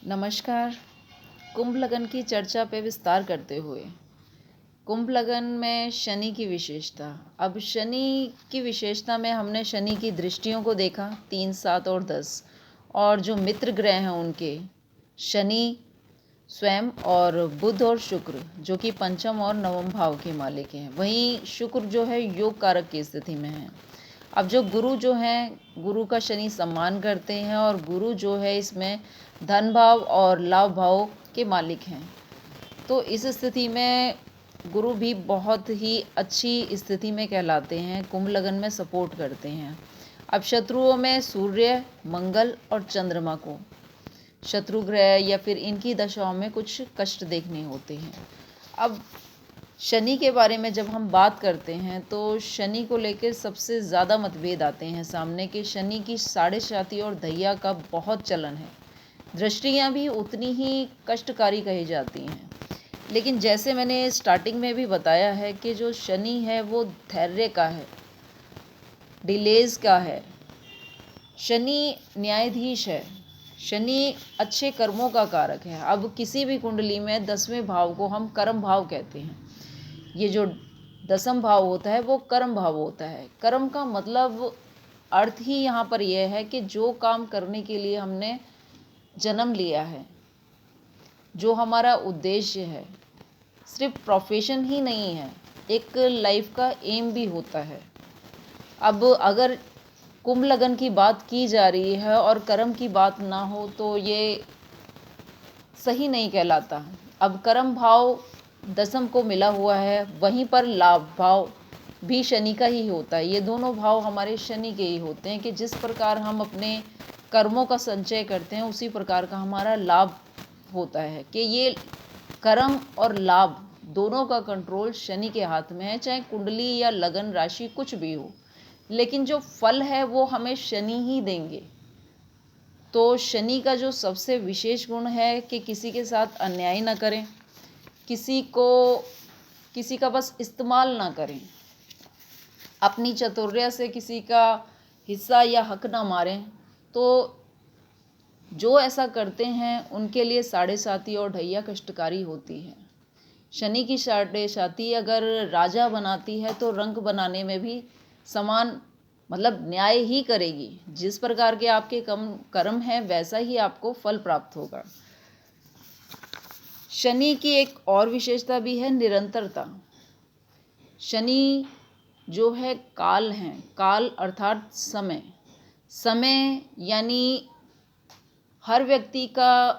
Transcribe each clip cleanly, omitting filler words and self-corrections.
नमस्कार। कुंभ लगन की चर्चा पे विस्तार करते हुए कुंभ लगन में शनि की विशेषता। अब शनि की विशेषता में हमने शनि की दृष्टियों को देखा 3, 7 और 10, और जो मित्र ग्रह हैं उनके शनि स्वयं और बुध और शुक्र जो कि पंचम और नवम भाव के मालिक हैं। वहीं शुक्र जो है योग कारक की स्थिति में है। अब जो गुरु जो हैं, गुरु का शनि सम्मान करते हैं और गुरु जो है इसमें धन भाव और लाभ भाव के मालिक हैं। तो इस स्थिति में गुरु भी बहुत ही अच्छी स्थिति में कहलाते हैं, कुंभ लगन में सपोर्ट करते हैं। अब शत्रुओं में सूर्य, मंगल और चंद्रमा को शत्रु ग्रह या फिर इनकी दशाओं में कुछ कष्ट देखने होते हैं। अब शनि के बारे में जब हम बात करते हैं तो शनि को लेकर सबसे ज़्यादा मतभेद आते हैं सामने कि शनि की साढ़े साती और दैया का बहुत चलन है। दृष्टियाँ भी उतनी ही कष्टकारी कही जाती हैं। लेकिन जैसे मैंने स्टार्टिंग में भी बताया है कि जो शनि है वो धैर्य का है, डिलेज का है। शनि न्यायाधीश है, शनि अच्छे कर्मों का कारक है। अब किसी भी कुंडली में 10वें भाव को हम कर्म भाव कहते हैं। ये जो 10वां भाव होता है वो कर्म भाव होता है। कर्म का मतलब अर्थ ही यहाँ पर यह है कि जो काम करने के लिए हमने जन्म लिया है, जो हमारा उद्देश्य है, सिर्फ प्रोफेशन ही नहीं है, एक लाइफ का एम भी होता है। अब अगर कुंभ लगन की बात की जा रही है और कर्म की बात ना हो तो ये सही नहीं कहलाता। अब कर्म भाव 10वीं को मिला हुआ है, वहीं पर लाभ भाव भी शनि का ही होता है। ये दोनों भाव हमारे शनि के ही होते हैं कि जिस प्रकार हम अपने कर्मों का संचय करते हैं उसी प्रकार का हमारा लाभ होता है कि ये कर्म और लाभ दोनों का कंट्रोल शनि के हाथ में है, चाहे कुंडली या लगन राशि कुछ भी हो, लेकिन जो फल है वो हमें शनि ही देंगे। तो शनि का जो सबसे विशेष गुण है कि किसी के साथ अन्याय ना करें, किसी का बस इस्तेमाल ना करें, अपनी चतुर्य से किसी का हिस्सा या हक ना मारें। तो जो ऐसा करते हैं उनके लिए साढ़े साती और ढैया कष्टकारी होती है। शनि की साढ़े साती अगर राजा बनाती है तो रंक बनाने में भी समान मतलब न्याय ही करेगी। जिस प्रकार के आपके कर्म हैं वैसा ही आपको फल प्राप्त होगा। शनि की एक और विशेषता भी है निरंतरता। शनि जो है काल है, काल अर्थात समय यानी हर व्यक्ति का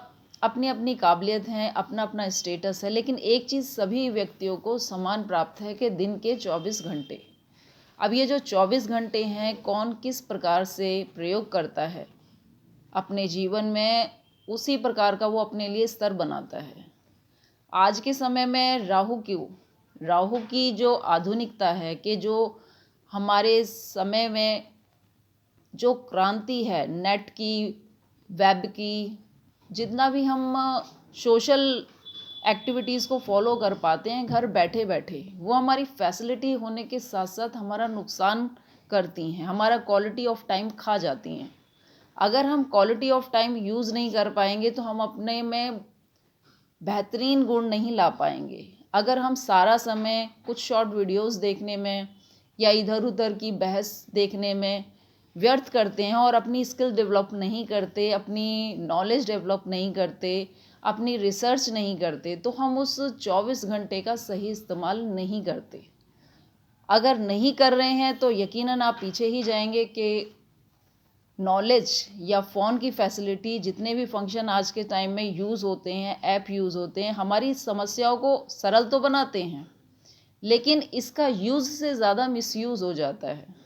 अपनी अपनी काबिलियत है, अपना अपना स्टेटस है, लेकिन एक चीज़ सभी व्यक्तियों को समान प्राप्त है कि दिन के 24 घंटे। अब ये जो 24 घंटे हैं कौन किस प्रकार से प्रयोग करता है अपने जीवन में, उसी प्रकार का वो अपने लिए स्तर बनाता है। आज के समय में राहु की जो आधुनिकता है कि जो हमारे समय में जो क्रांति है नेट की, वेब की, जितना भी हम सोशल एक्टिविटीज़ को फॉलो कर पाते हैं घर बैठे बैठे, वो हमारी फैसिलिटी होने के साथ साथ हमारा नुकसान करती हैं, हमारा क्वालिटी ऑफ टाइम खा जाती हैं। अगर हम क्वालिटी ऑफ टाइम यूज़ नहीं कर पाएंगे तो हम अपने में बेहतरीन गुण नहीं ला पाएंगे। अगर हम सारा समय कुछ शॉर्ट वीडियोस देखने में या इधर उधर की बहस देखने में व्यर्थ करते हैं और अपनी स्किल डेवलप नहीं करते, अपनी नॉलेज डेवलप नहीं करते, अपनी रिसर्च नहीं करते, तो हम उस 24 घंटे का सही इस्तेमाल नहीं करते। अगर नहीं कर रहे हैं तो यकीनन आप पीछे ही जाएंगे कि नॉलेज या फ़ोन की फैसिलिटी, जितने भी फंक्शन आज के टाइम में यूज़ होते हैं, ऐप यूज़ होते हैं, हमारी समस्याओं को सरल तो बनाते हैं, लेकिन इसका यूज़ से ज़्यादा मिसयूज़ हो जाता है।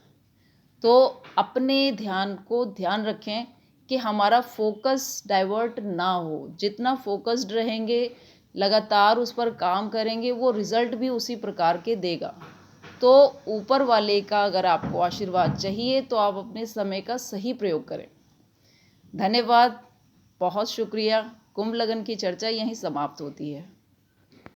तो अपने ध्यान रखें कि हमारा फोकस डाइवर्ट ना हो। जितना फोकस्ड रहेंगे, लगातार उस पर काम करेंगे, वो रिज़ल्ट भी उसी प्रकार के देगा। तो ऊपर वाले का अगर आपको आशीर्वाद चाहिए तो आप अपने समय का सही प्रयोग करें। धन्यवाद, बहुत शुक्रिया। कुंभ लगन की चर्चा यहीं समाप्त होती है।